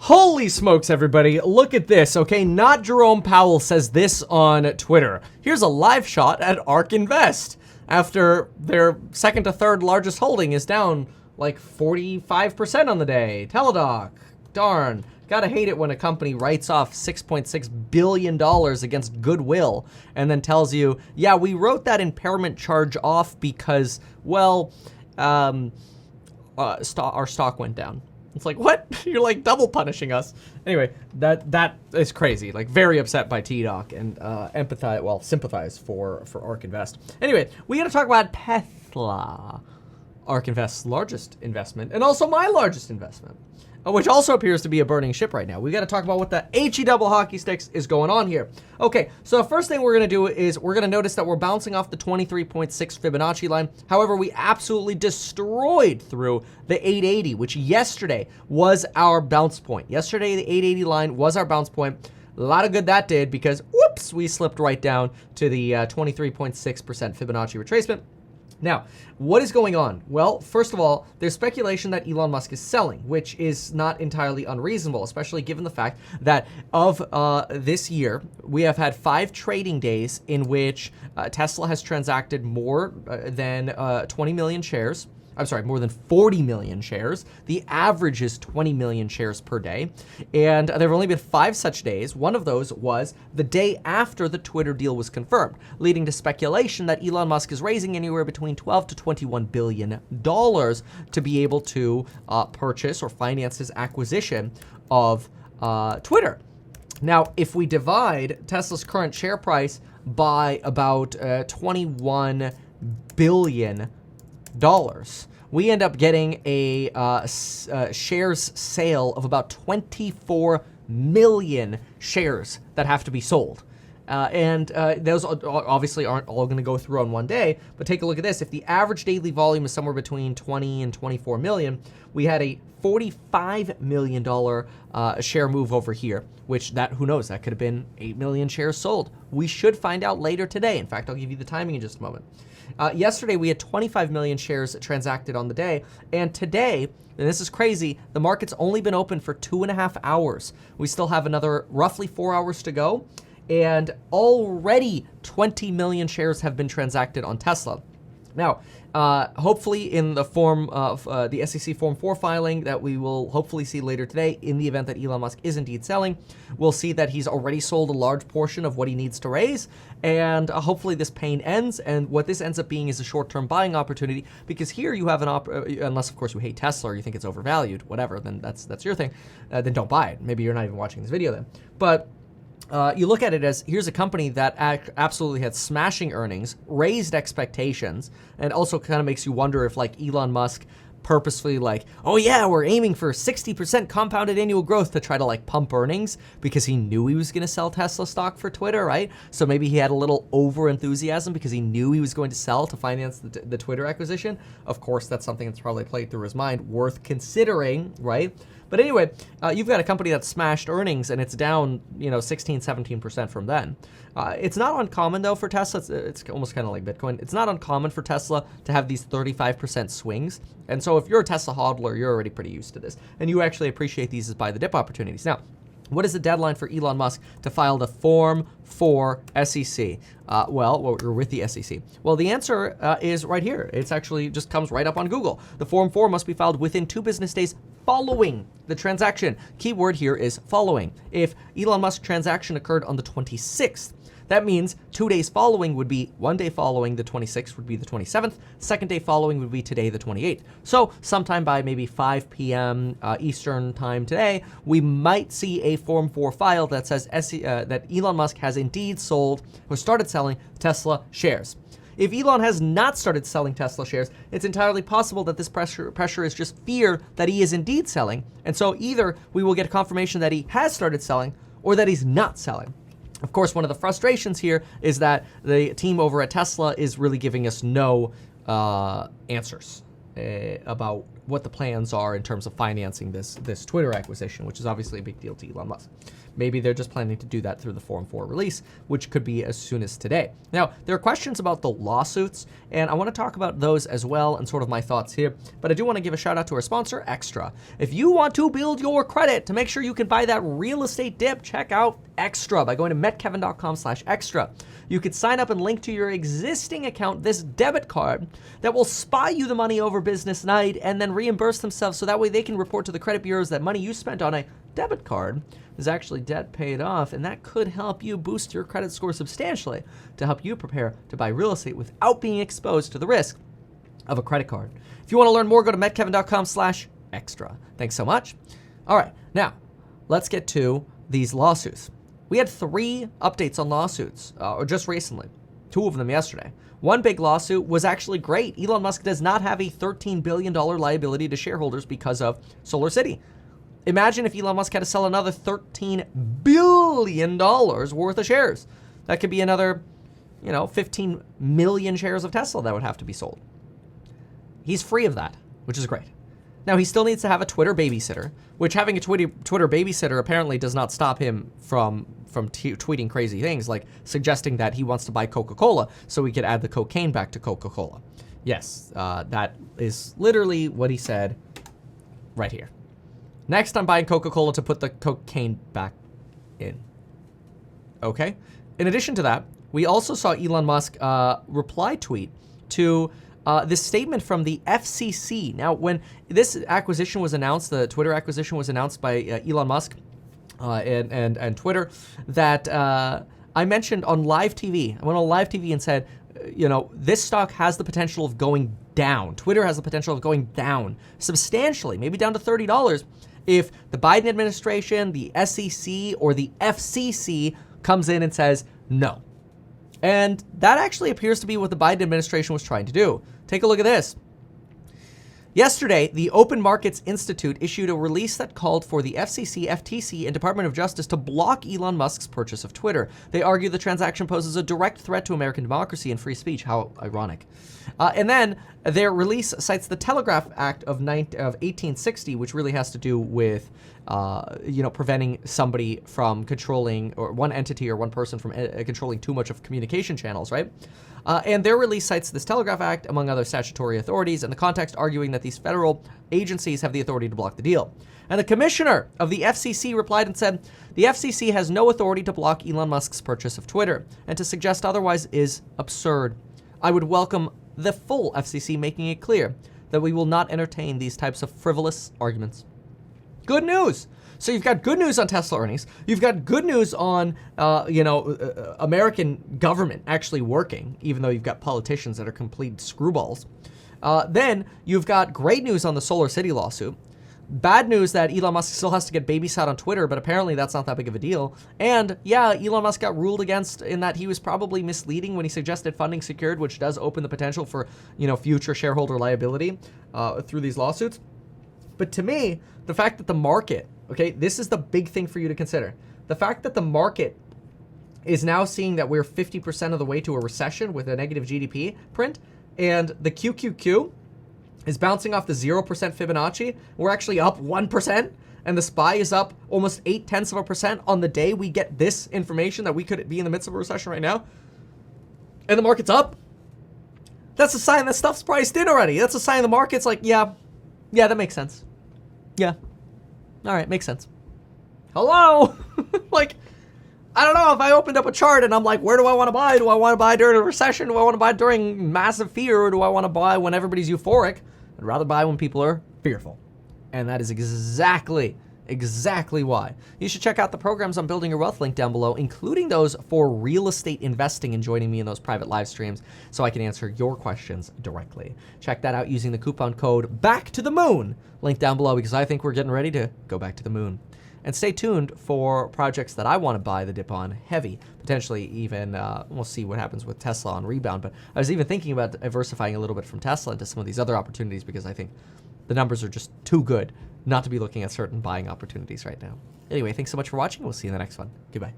Holy smokes, everybody. Look at this, okay? Not Jerome Powell says this on Twitter. Here's a live shot at ARK Invest after their second to third largest holding is down like 45% on the day. Teladoc, darn. Gotta hate it when a company writes off $6.6 billion against goodwill and then tells you, yeah, we wrote that impairment charge off because, well, our stock went down. It's like, what? You're like double punishing us. Anyway, that is crazy. Like, very upset by T-Doc and sympathize for ARK Invest. Anyway, we got to talk about Tesla, ARK Invest's largest investment, and also my largest investment, which also appears to be a burning ship right now. We got to talk about what the HE double hockey sticks is going on here. Okay, so the first thing we're going to do is we're going to notice that we're bouncing off the 23.6 Fibonacci line. However, we absolutely destroyed through the 880, which yesterday was our bounce point. Yesterday, the 880 line was our bounce point. A lot of good that did because, whoops, we slipped right down to the 23.6% Fibonacci retracement. Now, what is going on? Well, first of all, there's speculation that Elon Musk is selling, which is not entirely unreasonable, especially given the fact that of this year, we have had 5 trading days in which Tesla has transacted more than 20 million shares. I'm sorry, more than 40 million shares. The average is 20 million shares per day. And there have only been 5 such days. One of those was the day after the Twitter deal was confirmed, leading to speculation that Elon Musk is raising anywhere between $12 to $21 billion to be able to purchase or finance his acquisition of Twitter. Now, if we divide Tesla's current share price by about $21 billion, we end up getting a shares sale of about 24 million shares that have to be sold. And those obviously aren't all going to go through on one day, but take a look at this. If the average daily volume is somewhere between 20 and 24 million, we had a $45 million share move over here, which who knows, that could have been 8 million shares sold. We should find out later today. In fact, I'll give you the timing in just a moment. Yesterday, we had 25 million shares transacted on the day, and today, and this is crazy, the market's only been open for 2.5 hours. We still have another roughly 4 hours to go, and already 20 million shares have been transacted on Tesla. Now, hopefully in the form of the SEC Form 4 filing that we will hopefully see later today, in the event that Elon Musk is indeed selling, we'll see that he's already sold a large portion of what he needs to raise, and hopefully this pain ends, and what this ends up being is a short-term buying opportunity, because here you have unless of course you hate Tesla or you think it's overvalued, whatever, then that's your thing, then don't buy it. Maybe you're not even watching this video then. But you look at it as, here's a company that absolutely had smashing earnings, raised expectations, and also kind of makes you wonder if like Elon Musk purposefully like, oh yeah, we're aiming for 60% compounded annual growth to try to like pump earnings because he knew he was going to sell Tesla stock for Twitter, right? So maybe he had a little over enthusiasm because he knew he was going to sell to finance the Twitter acquisition. Of course, that's something that's probably played through his mind, worth considering, right? But anyway, you've got a company that smashed earnings and it's down, 16, 17% from then. It's not uncommon though for Tesla. It's almost kind of like Bitcoin. It's not uncommon for Tesla to have these 35% swings. And so if you're a Tesla hodler, you're already pretty used to this. And you actually appreciate these as buy the dip opportunities. Now, what is the deadline for Elon Musk to file the Form 4 SEC? We're with the SEC. Well, the answer is right here. It's actually just comes right up on Google. The Form 4 must be filed within 2 business days following the transaction. Keyword here is following. If Elon Musk transaction occurred on the 26th, that means 2 days following would be 1 day following the 26th would be the 27th. Second day following would be today, the 28th. So sometime by maybe 5 p.m. Eastern time today, we might see a Form 4 file that says that Elon Musk has indeed sold or started selling Tesla shares. If Elon has not started selling Tesla shares, it's entirely possible that this pressure is just fear that he is indeed selling. And so either we will get a confirmation that he has started selling or that he's not selling. Of course, one of the frustrations here is that the team over at Tesla is really giving us no answers about what the plans are in terms of financing this Twitter acquisition, which is obviously a big deal to Elon Musk. Maybe they're just planning to do that through the Form 4 release, which could be as soon as today. Now, there are questions about the lawsuits, and I want to talk about those as well and sort of my thoughts here. But I do want to give a shout out to our sponsor, Extra. If you want to build your credit to make sure you can buy that real estate dip, check out Extra by going to metkevin.com/extra. You could sign up and link to your existing account this debit card that will spy you the money over business night and then reimburse themselves so that way they can report to the credit bureaus that money you spent on a debit card is actually debt paid off, and that could help you boost your credit score substantially to help you prepare to buy real estate without being exposed to the risk of a credit card. If you want to learn more, go to metkevin.com/extra. Thanks so much. All right, now let's get to these lawsuits. We had 3 updates on lawsuits, or just recently, 2 of them yesterday. One big lawsuit was actually great. Elon Musk does not have a $13 billion liability to shareholders because of Solar City. Imagine if Elon Musk had to sell another $13 billion worth of shares. That could be another, 15 million shares of Tesla that would have to be sold. He's free of that, which is great. Now, he still needs to have a Twitter babysitter, which having a Twitter babysitter apparently does not stop him from tweeting crazy things, like suggesting that he wants to buy Coca-Cola so we could add the cocaine back to Coca-Cola. Yes, that is literally what he said right here. Next, I'm buying Coca-Cola to put the cocaine back in. Okay? In addition to that, we also saw Elon Musk reply tweet to this statement from the FCC. Now, when this acquisition was announced, the Twitter acquisition was announced by Elon Musk and Twitter, that I mentioned on live TV. I went on live TV and said, this stock has the potential of going down. Twitter has the potential of going down substantially, maybe down to $30, if the Biden administration, the SEC, or the FCC comes in and says no. And that actually appears to be what the Biden administration was trying to do. Take a look at this. Yesterday, the Open Markets Institute issued a release that called for the FCC, FTC, and Department of Justice to block Elon Musk's purchase of Twitter. They argue the transaction poses a direct threat to American democracy and free speech. How ironic. And then their release cites the Telegraph Act of 1860, which really has to do with, preventing somebody from controlling, or one entity or one person from controlling too much of communication channels, right? And their release cites this Telegraph Act, among other statutory authorities, in the context arguing that these federal agencies have the authority to block the deal. And the commissioner of the FCC replied and said, the FCC has no authority to block Elon Musk's purchase of Twitter, and to suggest otherwise is absurd. I would welcome the full FCC making it clear that we will not entertain these types of frivolous arguments. Good news. So you've got good news on Tesla earnings. You've got good news on, American government actually working, even though you've got politicians that are complete screwballs. Then you've got great news on the Solar City lawsuit. Bad news that Elon Musk still has to get babysat on Twitter, but apparently that's not that big of a deal. And yeah, Elon Musk got ruled against in that he was probably misleading when he suggested funding secured, which does open the potential for, future shareholder liability through these lawsuits. But to me, the fact that the market, okay, this is the big thing for you to consider. The fact that the market is now seeing that we're 50% of the way to a recession with a negative GDP print, and the QQQ is bouncing off the 0% Fibonacci. We're actually up 1%, and the SPY is up almost 0.8% on the day we get this information that we could be in the midst of a recession right now, and the market's up. That's a sign that stuff's priced in already. That's a sign the market's like, yeah, that makes sense. Yeah. All right, makes sense. Hello? Like, I don't know, if I opened up a chart and I'm like, where do I want to buy? Do I want to buy during a recession? Do I want to buy during massive fear? Or do I want to buy when everybody's euphoric? I'd rather buy when people are fearful. And that is exactly why. You should check out the programs on Building Your Wealth link down below, including those for real estate investing and joining me in those private live streams so I can answer your questions directly. Check that out using the coupon code BACK2THEMOON link down below, because I think we're getting ready to go back to the moon. And stay tuned for projects that I want to buy the dip on heavy. Potentially even, we'll see what happens with Tesla on rebound. But I was even thinking about diversifying a little bit from Tesla into some of these other opportunities, because I think the numbers are just too good not to be looking at certain buying opportunities right now. Anyway, thanks so much for watching. We'll see you in the next one. Goodbye.